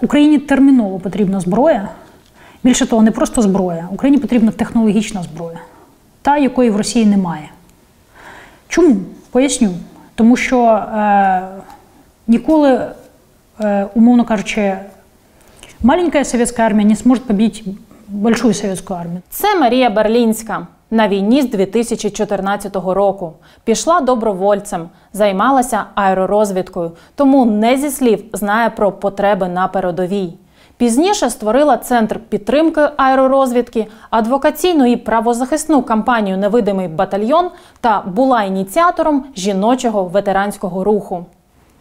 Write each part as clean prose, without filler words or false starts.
Україні терміново потрібна зброя. Більше того, не просто зброя. Україні потрібна технологічна зброя. Та, якої в Росії немає. Чому? Поясню. Тому що ніколи, умовно кажучи, маленька совєтська армія не зможе побити велику совєтську армію. Це Марія Берлінська. На війні з 2014 року. Пішла добровольцем, займалася аеророзвідкою, тому не зі слів знає про потреби на передовій. Пізніше створила Центр підтримки аеророзвідки, адвокаційну і правозахисну кампанію «Невидимий батальйон» та була ініціатором жіночого ветеранського руху.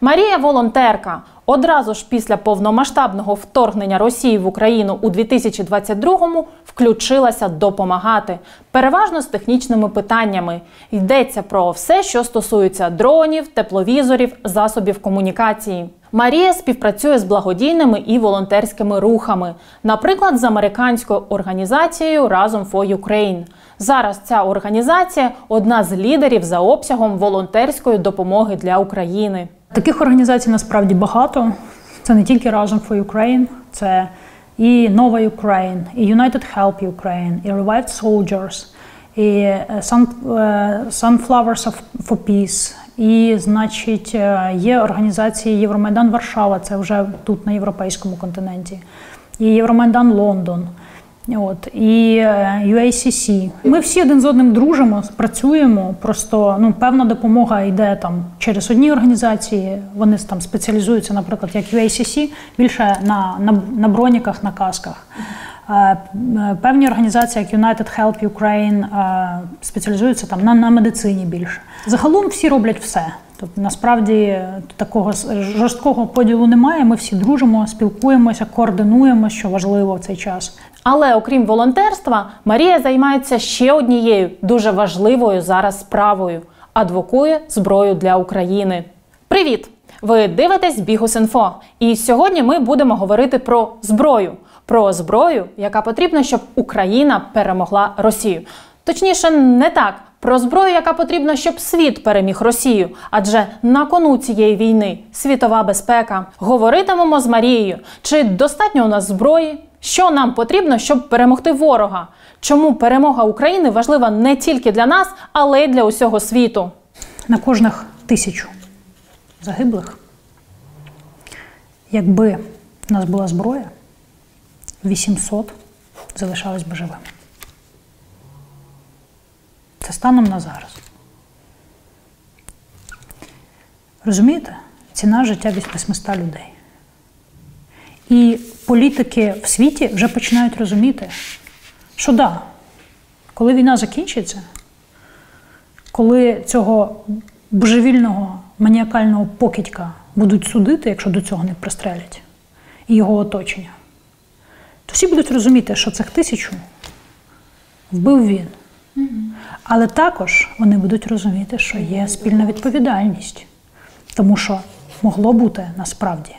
Марія – волонтерка. Одразу ж після повномасштабного вторгнення Росії в Україну у 2022-му включилася допомагати, переважно з технічними питаннями. Йдеться про все, що стосується дронів, тепловізорів, засобів комунікації. Марія співпрацює з благодійними і волонтерськими рухами, наприклад, з американською організацією «Разом for Ukraine». Зараз ця організація – одна з лідерів за обсягом волонтерської допомоги для України. Таких організацій насправді багато. Це не тільки Разом for Ukraine, це і Нова Ukraine, і United Help Ukraine, і Revived Soldiers, і Sunflowers for Peace, і, значить, є організації Євромайдан Варшава, це вже тут на європейському континенті, і Євромайдан Лондон. І UACC. Ми всі один з одним дружимо, працюємо, просто певна допомога йде там через одні організації, вони там спеціалізуються, наприклад, як UACC, більше на броніках, на касках. Певні організації, як United Help Ukraine, спеціалізуються там на медицині більше. Загалом всі роблять все. Тобто, насправді, такого жорсткого поділу немає, ми всі дружимо, спілкуємося, координуємо, що важливо в цей час. Але окрім волонтерства, Марія займається ще однією дуже важливою зараз справою – адвокує зброю для України. Привіт! Ви дивитесь Bihus.info. І сьогодні ми будемо говорити про зброю. Про зброю, яка потрібна, щоб Україна перемогла Росію. Точніше, не так. Про зброю, яка потрібна, щоб світ переміг Росію. Адже на кону цієї війни – світова безпека. Говоритимемо з Марією, чи достатньо у нас зброї, що нам потрібно, щоб перемогти ворога. Чому перемога України важлива не тільки для нас, але й для усього світу. На кожних 1000 загиблих, якби в нас була зброя, 800 залишались би живими. Це станом на зараз. Розумієте? Ціна життя 800 людей. І політики в світі вже починають розуміти, що да, коли війна закінчиться, коли цього божевільного маніакального покидька будуть судити, якщо до цього не пристрелять, і його оточення, то всі будуть розуміти, що цих 1000 вбив він. Але також вони будуть розуміти, що є спільна відповідальність. Тому що могло бути, насправді,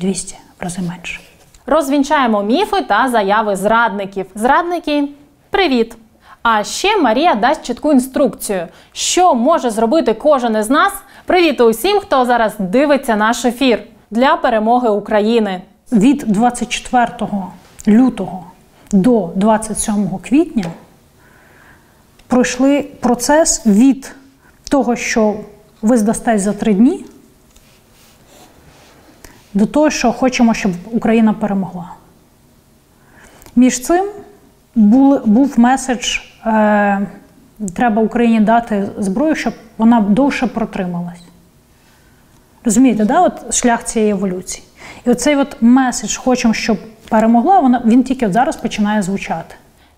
200 рази менше. Розвінчаємо міфи та заяви зрадників. Зрадники, привіт! А ще Марія дасть чітку інструкцію, що може зробити кожен із нас, привіт усім, хто зараз дивиться наш ефір, для перемоги України. Від 24 лютого до 27 квітня пройшли процес від того, що ви здастесь за 3 дні, до того, що хочемо, щоб Україна перемогла. Між цим був меседж, треба Україні дати зброю, щоб вона довше протрималась. Розумієте, да? От шлях цієї еволюції. І оцей от меседж «хочемо, щоб перемогла», він тільки от зараз починає звучати.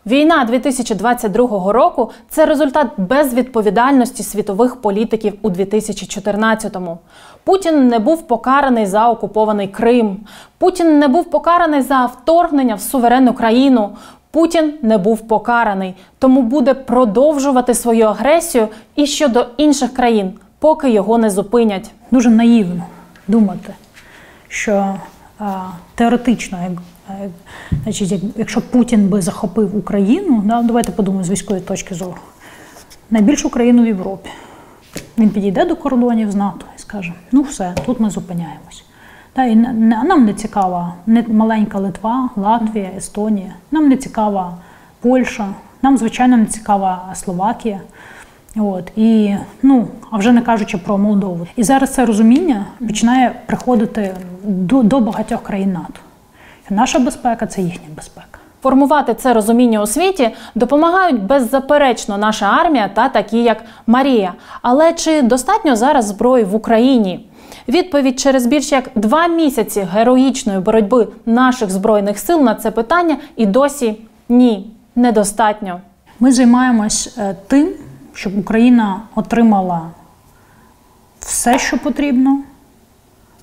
Війна 2022 року – це результат безвідповідальності світових політиків у 2014-му. Путін не був покараний за окупований Крим. Путін не був покараний за вторгнення в суверенну країну. Путін не був покараний, тому буде продовжувати свою агресію і щодо інших країн, поки його не зупинять. Дуже наївно думати, що теоретично, якщо Путін би захопив Україну, давайте подумаємо з військової точки зору, найбільшу країну в Європі, він підійде до кордонів з НАТО і скаже, ну все, тут ми зупиняємось. І нам не цікава маленька Литва, Латвія, Естонія, нам не цікава Польща, нам, звичайно, не цікава Словакія. А вже не кажучи про Молдову. І зараз це розуміння починає приходити до багатьох країн НАТО. Наша безпека – це їхня безпека. Формувати це розуміння у світі допомагають беззаперечно наша армія та такі, як Марія. Але чи достатньо зараз зброї в Україні? Відповідь через більш як 2 місяці героїчної боротьби наших Збройних сил на це питання і досі ні, недостатньо. Ми займаємось тим, щоб Україна отримала все, що потрібно,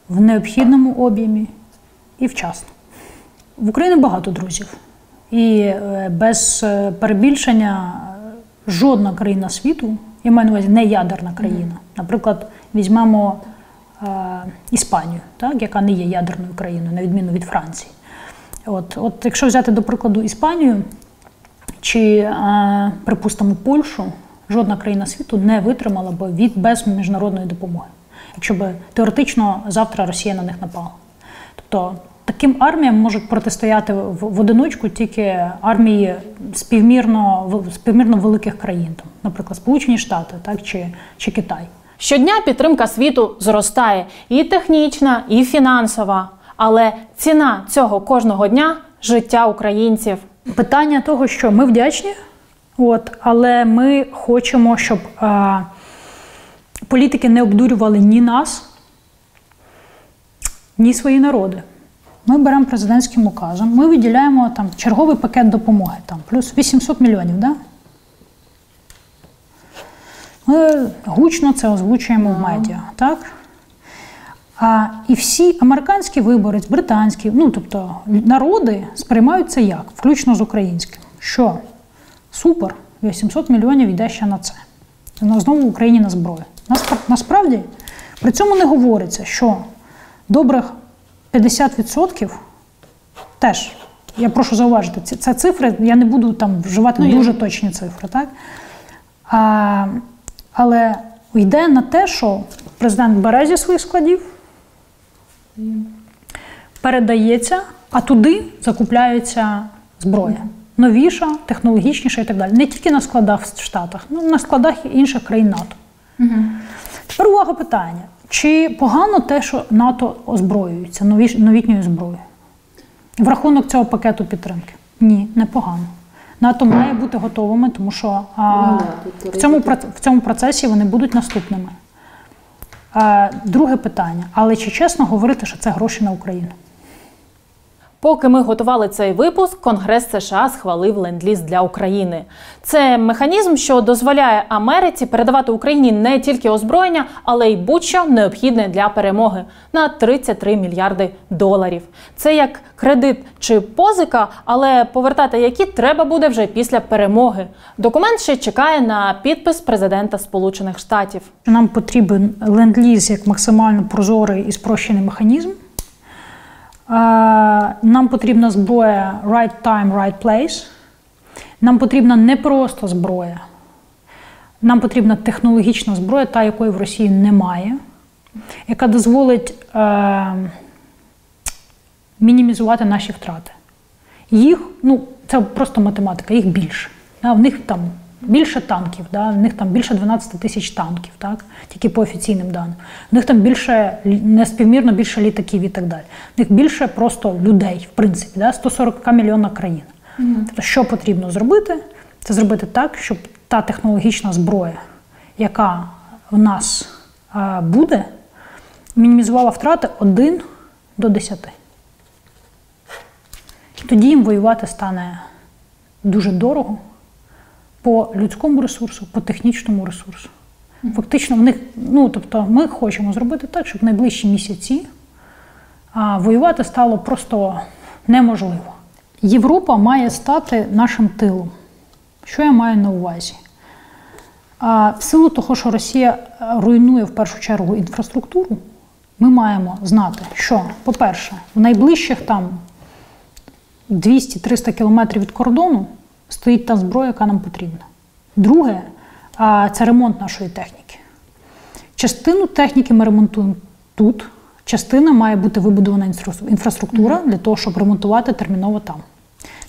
в необхідному об'ємі і вчасно. В Україні багато друзів. І без перебільшення жодна країна світу, я маю на увазі не ядерна країна, наприклад, візьмемо Іспанію, так, яка не є ядерною країною, на відміну від Франції. От якщо взяти, до прикладу, Іспанію чи, припустимо, Польщу, жодна країна світу не витримала б без міжнародної допомоги, якщо б теоретично завтра Росія на них напала. Тобто таким арміям можуть протистояти в одиночку тільки армії співмірно великих країн, наприклад, Сполучені Штати, так, чи Китай. Щодня підтримка світу зростає і технічна, і фінансова. Але ціна цього кожного дня – життя українців. Питання того, що ми вдячні, але ми хочемо, щоб політики не обдурювали ні нас, ні свої народи. Ми беремо президентським указом, ми виділяємо черговий пакет допомоги, плюс 800 мільйонів, да? Ми гучно це озвучуємо в медіа, так? І всі американські виборець, британські, тобто народи сприймають це як, включно з українським. Що? Супер, 800 мільйонів йде ще на це. Знову в Україні на зброю. Насправді, при цьому не говориться, що добрих 50% теж, я прошу зауважити, це цифри, я не буду вживати дуже точні цифри, так? Але йде на те, що президент бере зі своїх складів, передається, а туди закупляється зброя. Новіша, технологічніша і так далі. Не тільки на складах в Штатах, на складах інших країн НАТО. Тепер увага питання. Чи погано те, що НАТО озброюється новітньою зброєю? В рахунок цього пакету підтримки? Ні, не погано. НАТО має бути готовими, тому що в цьому процесі вони будуть наступними. Друге питання. Але чи чесно говорити, що це гроші на Україну? Поки ми готували цей випуск, Конгрес США схвалив ленд-ліз для України. Це механізм, що дозволяє Америці передавати Україні не тільки озброєння, але й будь-що необхідне для перемоги на 33 мільярди доларів. Це як кредит чи позика, але повертати які треба буде вже після перемоги. Документ ще чекає на підпис президента Сполучених Штатів. Нам потрібен ленд-ліз як максимально прозорий і спрощений механізм. Нам потрібна зброя right time, right place. Нам потрібна не просто зброя. Нам потрібна технологічна зброя, та якої в Росії немає, яка дозволить мінімізувати наші втрати. Їх, це просто математика, їх більше. В них більше танків, в них більше 12 тисяч танків, так? Тільки по офіційним даним. В них неспівмірно більше літаків і так далі. В них більше просто людей, в принципі, 140 мільйонна країна. Тобто, що потрібно зробити? Це зробити так, щоб та технологічна зброя, яка в нас буде, мінімізувала втрати 1 до 10. Тоді їм воювати стане дуже дорого, по людському ресурсу, по технічному ресурсу. Фактично, в них, ми хочемо зробити так, щоб в найближчі місяці воювати стало просто неможливо. Європа має стати нашим тилом. Що я маю на увазі? В силу того, що Росія руйнує в першу чергу інфраструктуру, ми маємо знати, що, по-перше, в найближчих 200-300 кілометрів від кордону стоїть та зброя, яка нам потрібна. Друге, це ремонт нашої техніки. Частину техніки ми ремонтуємо тут, частина має бути вибудована інфраструктура для того, щоб ремонтувати терміново там.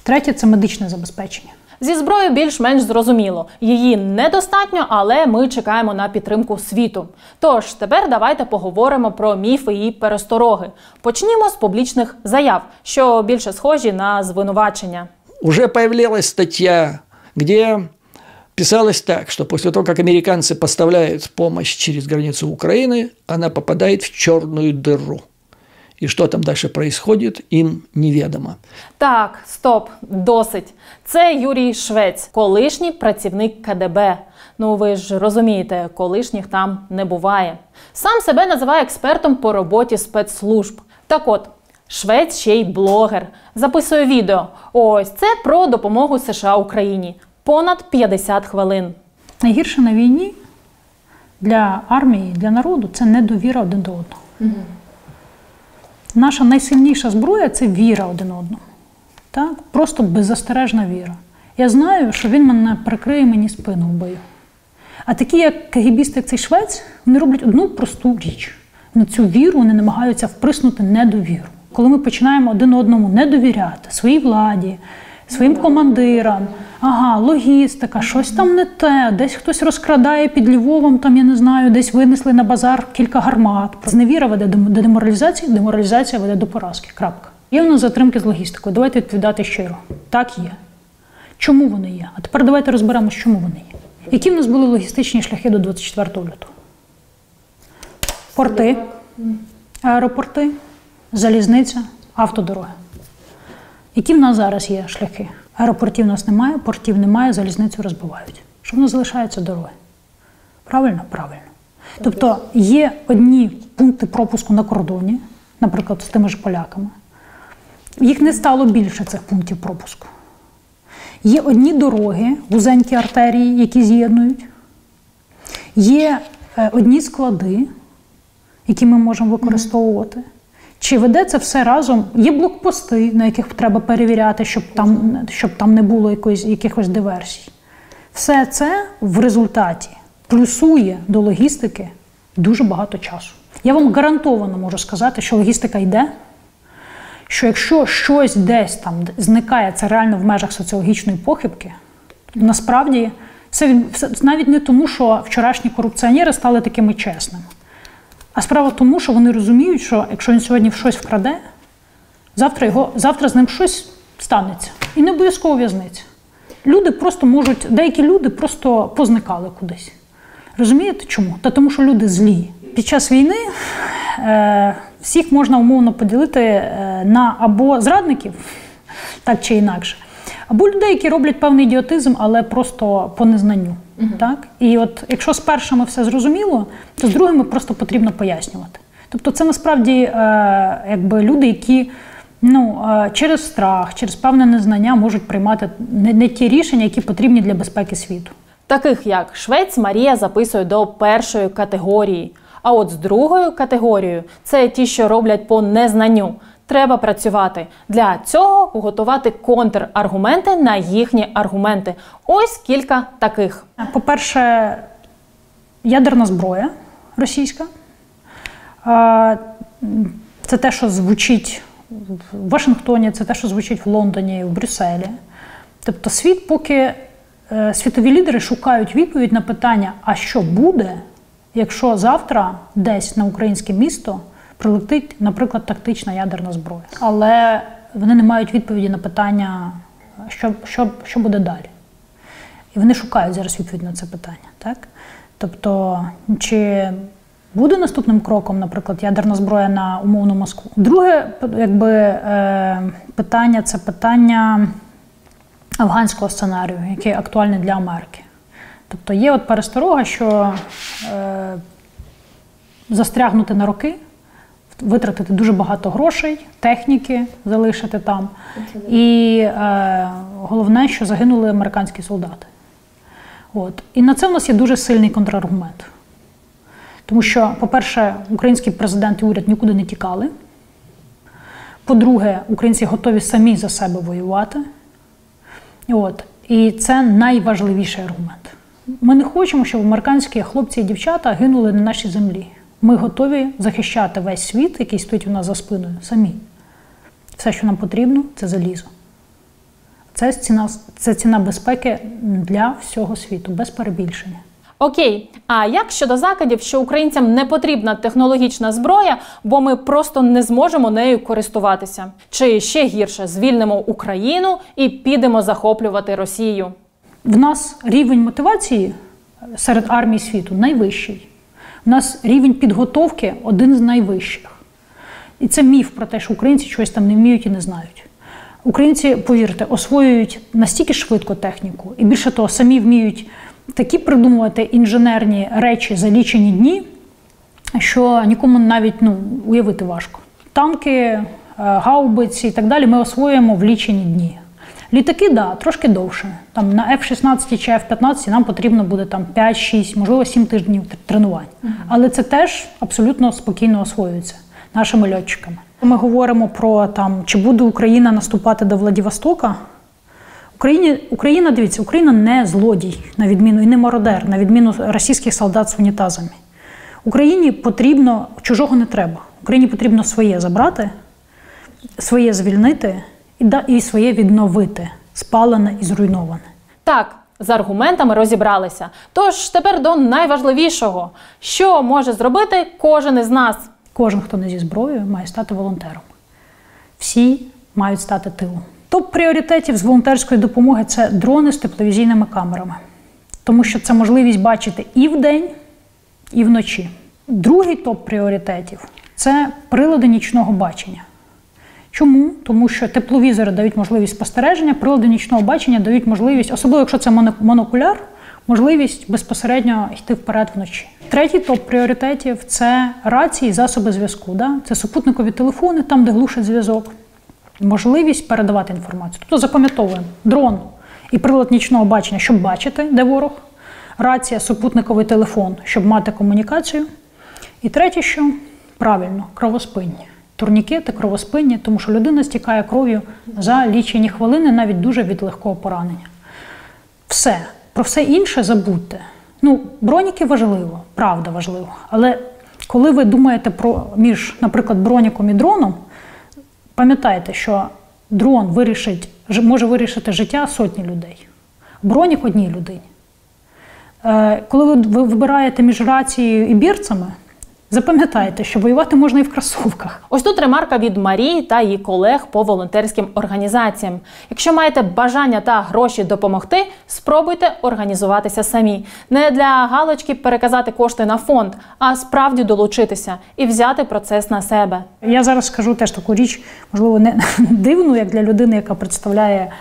Третє – це медичне забезпечення. Зі зброєю більш-менш зрозуміло. Її недостатньо, але ми чекаємо на підтримку світу. Тож, тепер давайте поговоримо про міфи і перестороги. Почнімо з публічних заяв, що більше схожі на звинувачення. Уже появлялась статья, где писалось так, что после того, как американцы поставляют помощь через границу Украины, она попадает в черную дыру. И что там дальше происходит, им неведомо. Так, стоп, досить. Це Юрій Швець, колишній працівник КДБ. Ну ви ж розумієте, колишніх там не буває. Сам себе називає експертом по роботі спецслужб. Так от, Швець ще й блогер. Записує відео. Ось це про допомогу США Україні. Понад 50 хвилин. Найгірше на війні для армії, для народу – це недовіра один до одного. Угу. Наша найсильніша зброя – це віра один одному. Так? Просто беззастережна віра. Я знаю, що він мене прикриє мені спину в бою. А такі, як кагібісти, як цей Швець, вони роблять одну просту річ. На цю віру вони намагаються вприснути недовіру. Коли ми починаємо один одному не довіряти, своїй владі, своїм командирам, логістика, щось там не те, десь хтось розкрадає під Львовом, там, я не знаю, десь винесли на базар кілька гармат. Зневіра веде до деморалізації, деморалізація веде до поразки. Крапка. Є в нас затримки з логістикою. Давайте відповідати щиро. Так, є. Чому вони є? А тепер давайте розберемося, чому вони є. Які в нас були логістичні шляхи до 24 лютого? Порти, аеропорти, залізниця, автодороги. Які в нас зараз є шляхи? Аеропортів у нас немає, портів немає, залізницю розбивають. Що в нас залишаються дороги? Правильно? Правильно. Тобто є одні пункти пропуску на кордоні, наприклад, з тими ж поляками. Їх не стало більше, цих пунктів пропуску. Є одні дороги, вузенькі артерії, які з'єднують. Є одні склади, які ми можемо використовувати. Чи веде це все разом? Є блокпости, на яких треба перевіряти, щоб там не було якихось диверсій. Все це в результаті плюсує до логістики дуже багато часу. Я вам гарантовано можу сказати, що логістика йде, що якщо щось десь там зникає, це реально в межах соціологічної похибки, насправді це навіть не тому, що вчорашні корупціонери стали такими чесними. А справа в тому, що вони розуміють, що якщо він сьогодні щось вкраде, завтра з ним щось станеться. І не обов'язково в'язниця. Деякі люди просто позникали кудись. Розумієте чому? Тому що люди злі. Під час війни всіх можна умовно поділити на або зрадників, так чи інакше, або людей, які роблять певний ідіотизм, але просто по незнанню. Так? І от якщо з першими все зрозуміло, то з другими просто потрібно пояснювати. Тобто це насправді люди, які через страх, через певне незнання можуть приймати не ті рішення, які потрібні для безпеки світу. Таких як Швець Марія записує до першої категорії. А от з другою категорією – це ті, що роблять по незнанню. Треба працювати. Для цього готувати контраргументи на їхні аргументи. Ось кілька таких. По-перше, ядерна зброя російська. Це те, що звучить в Вашингтоні, це те, що звучить в Лондоні, в Брюсселі. Тобто світові лідери шукають відповідь на питання, а що буде, якщо завтра десь на українське місто прилетить, наприклад, тактична ядерна зброя. Але вони не мають відповіді на питання, що буде далі. І вони шукають зараз відповідь на це питання. Так? Тобто, чи буде наступним кроком, наприклад, ядерна зброя на умовну Москву? Друге питання – це питання афганського сценарію, який актуальний для Америки. Тобто є пересторога, що застрягнути на роки, витратити дуже багато грошей, техніки залишити там. І головне, що загинули американські солдати. І на це в нас є дуже сильний контраргумент. Тому що, по-перше, український президент і уряд нікуди не тікали. По-друге, українці готові самі за себе воювати. І це найважливіший аргумент. Ми не хочемо, щоб американські хлопці і дівчата гинули на нашій землі. Ми готові захищати весь світ, який стоїть у нас за спиною, самі. Все, що нам потрібно, це залізо. Це ціна безпеки для всього світу, без перебільшення. Окей, а як щодо закидів, що українцям не потрібна технологічна зброя, бо ми просто не зможемо нею користуватися? Чи ще гірше, звільнимо Україну і підемо захоплювати Росію? В нас рівень мотивації серед армій світу найвищий. У нас рівень підготовки один з найвищих. І це міф про те, що українці щось там не вміють і не знають. Українці, повірте, освоюють настільки швидко техніку, і більше того, самі вміють такі придумувати інженерні речі за лічені дні, що нікому навіть уявити важко. Танки, гаубиці і так далі ми освоюємо в лічені дні. Літаки, трошки довше. Там на F-16 чи F-15 нам потрібно буде 5-6, можливо 7 тижнів тренувань. Але це теж абсолютно спокійно освоюється нашими льотчиками. Ми говоримо про чи буде Україна наступати до Владивостока. Україна, дивіться, Україна не злодій, на відміну, і не мародер, на відміну російських солдат з унітазами. Україні потрібно, чужого не треба. Україні потрібно своє забрати, своє звільнити і своє відновити, спалене і зруйноване. Так, з аргументами розібралися. Тож тепер до найважливішого. Що може зробити кожен із нас? Кожен, хто не зі зброєю, має стати волонтером. Всі мають стати тилом. Топ пріоритетів з волонтерської допомоги – це дрони з тепловізійними камерами. Тому що це можливість бачити і вдень, і вночі. Другий топ пріоритетів – це прилади нічного бачення. Чому? Тому що тепловізори дають можливість спостереження, прилади нічного бачення дають можливість, особливо якщо це монокуляр, можливість безпосередньо йти вперед вночі. Третій топ пріоритетів – це рації, засоби зв'язку. Це супутникові телефони, там, де глушить зв'язок. Можливість передавати інформацію. Тобто запам'ятовуємо дрон і прилад нічного бачення, щоб бачити, де ворог. Рація, супутниковий телефон, щоб мати комунікацію. І третє, що правильно, кровоспинні. Турнікети, кровоспинні, тому що людина стікає кров'ю за лічені хвилини, навіть дуже від легкого поранення. Все. Про все інше забудьте. Броніки важливо, правда важливо. Але коли ви думаєте між, наприклад, броніком і дроном, пам'ятайте, що дрон може вирішити життя сотні людей. Бронік – одній людині. Коли ви вибираєте між рацією і бірцами, запам'ятайте, що воювати можна і в кросівках. Ось тут ремарка від Марії та її колег по волонтерським організаціям. Якщо маєте бажання та гроші допомогти, спробуйте організуватися самі. Не для галочки переказати кошти на фонд, а справді долучитися і взяти процес на себе. Я зараз скажу теж таку річ, можливо, не дивну, як для людини, яка представляє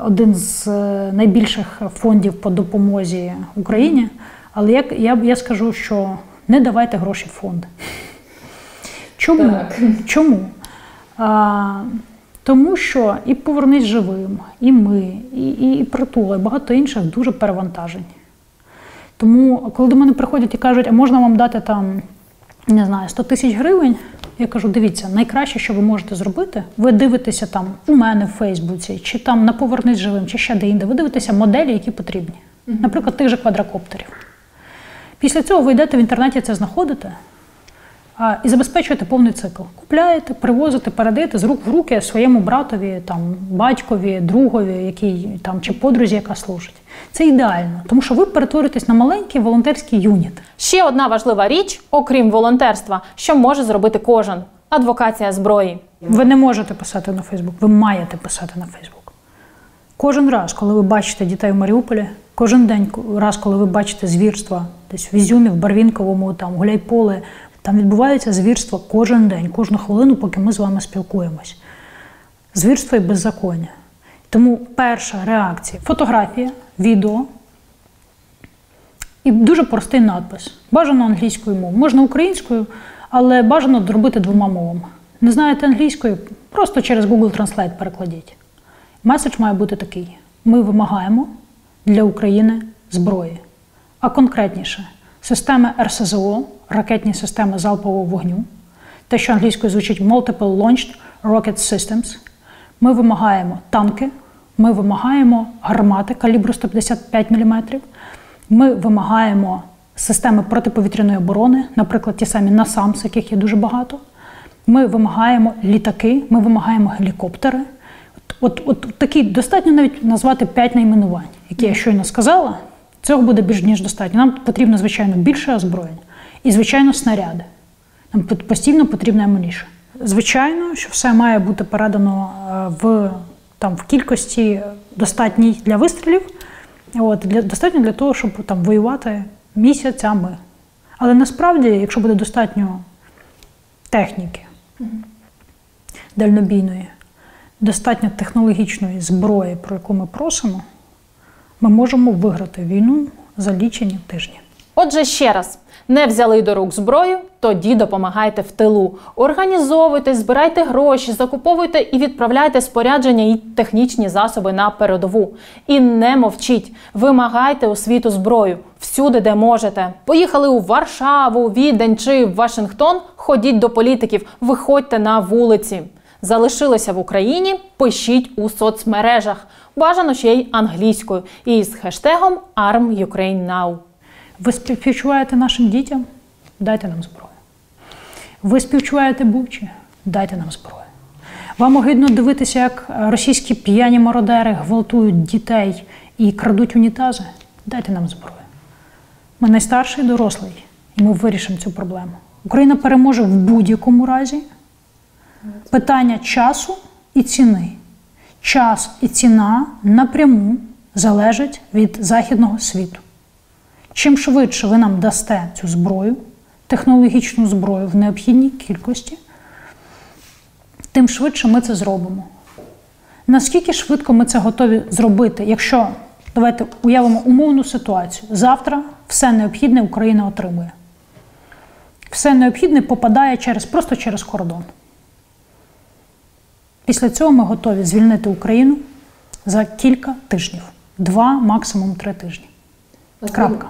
один з найбільших фондів по допомозі Україні. Але я скажу, що не давайте гроші в фонди. Чому? Чому? Тому що і «Повернись живим», і ми, і «Притул», і багато інших дуже перевантажені. Тому, коли до мене приходять і кажуть, а можна вам дати 100 тисяч гривень, я кажу, дивіться, найкраще, що ви можете зробити, ви дивитеся у мене в Фейсбуці, чи на «Повернись живим», чи ще де-інде, ви дивитеся моделі, які потрібні. Наприклад, тих же квадрокоптерів. Після цього ви йдете в інтернеті, це знаходите і забезпечуєте повний цикл. Купляєте, привозите, передаєте з рук в руки своєму братові, батькові, другові, чи подрузі, яка служить. Це ідеально, тому що ви перетворюєтесь на маленький волонтерський юніт. Ще одна важлива річ, окрім волонтерства, що може зробити кожен – адвокація зброї. Ви не можете писати на Фейсбук, ви маєте писати на Фейсбук. Кожен раз, коли ви бачите дітей в Маріуполі, кожен раз, коли ви бачите звірства десь в Ізюмі, в Барвінковому, Гуляйполе, там відбуваються звірства кожен день, кожну хвилину, поки ми з вами спілкуємось. Звірство і беззаконня. Тому перша реакція – фотографія, відео і дуже простий надпис. Бажано англійською мовою. Можна українською, але бажано зробити 2 мовами. Не знаєте англійською, просто через Google Translate перекладіть. Меседж має бути такий. Ми вимагаємо для України зброї. А конкретніше, системи РСЗО, ракетні системи залпового вогню, те, що англійською звучить Multiple Launched Rocket Systems. Ми вимагаємо танки, ми вимагаємо гармати калібру 155 мм, ми вимагаємо системи протиповітряної оборони, наприклад, ті самі NASAMS, яких є дуже багато. Ми вимагаємо літаки, ми вимагаємо гелікоптери. От такі, достатньо навіть назвати 5 найменувань, які я щойно сказала, цього буде більш ніж достатньо. Нам потрібно, звичайно, більше озброєння і, звичайно, снаряди. Нам постійно потрібна амуніція. Звичайно, що все має бути передано в кількості достатній для вистрілів, достатньо для того, щоб воювати місяцями. Але насправді, якщо буде достатньо техніки, дальнобійної, достатньо технологічної зброї, про яку ми просимо, ми можемо виграти війну за лічені тижні. Отже, ще раз, не взяли до рук зброю, тоді допомагайте в тилу. Організовуйтесь, збирайте гроші, закуповуйте і відправляйте спорядження і технічні засоби на передову. І не мовчіть, вимагайте у світу зброю, всюди, де можете. Поїхали у Варшаву, Відень чи Вашингтон, ходіть до політиків, виходьте на вулиці. Залишилися в Україні, пишіть у соцмережах, бажано ще й англійською, і з хештегом #ArmUkraineNow. Ви співчуваєте нашим дітям? Дайте нам зброю. Ви співчуваєте Бучі? Дайте нам зброю. Вам огидно дивитися, як російські п'яні мародери гвалтують дітей і крадуть унітази? Дайте нам зброю. Ми найстарший дорослий, і ми вирішимо цю проблему. Україна переможе в будь-якому разі. Питання часу і ціни. Час і ціна напряму залежать від західного світу. Чим швидше ви нам дасте цю зброю, технологічну зброю в необхідній кількості, тим швидше ми це зробимо. Наскільки швидко ми це готові зробити, якщо, давайте уявимо умовну ситуацію, завтра все необхідне Україна отримує. Все необхідне попадає просто через кордон. Після цього ми готові звільнити Україну за кілька тижнів. 2, максимум 3 тижні. Крапка.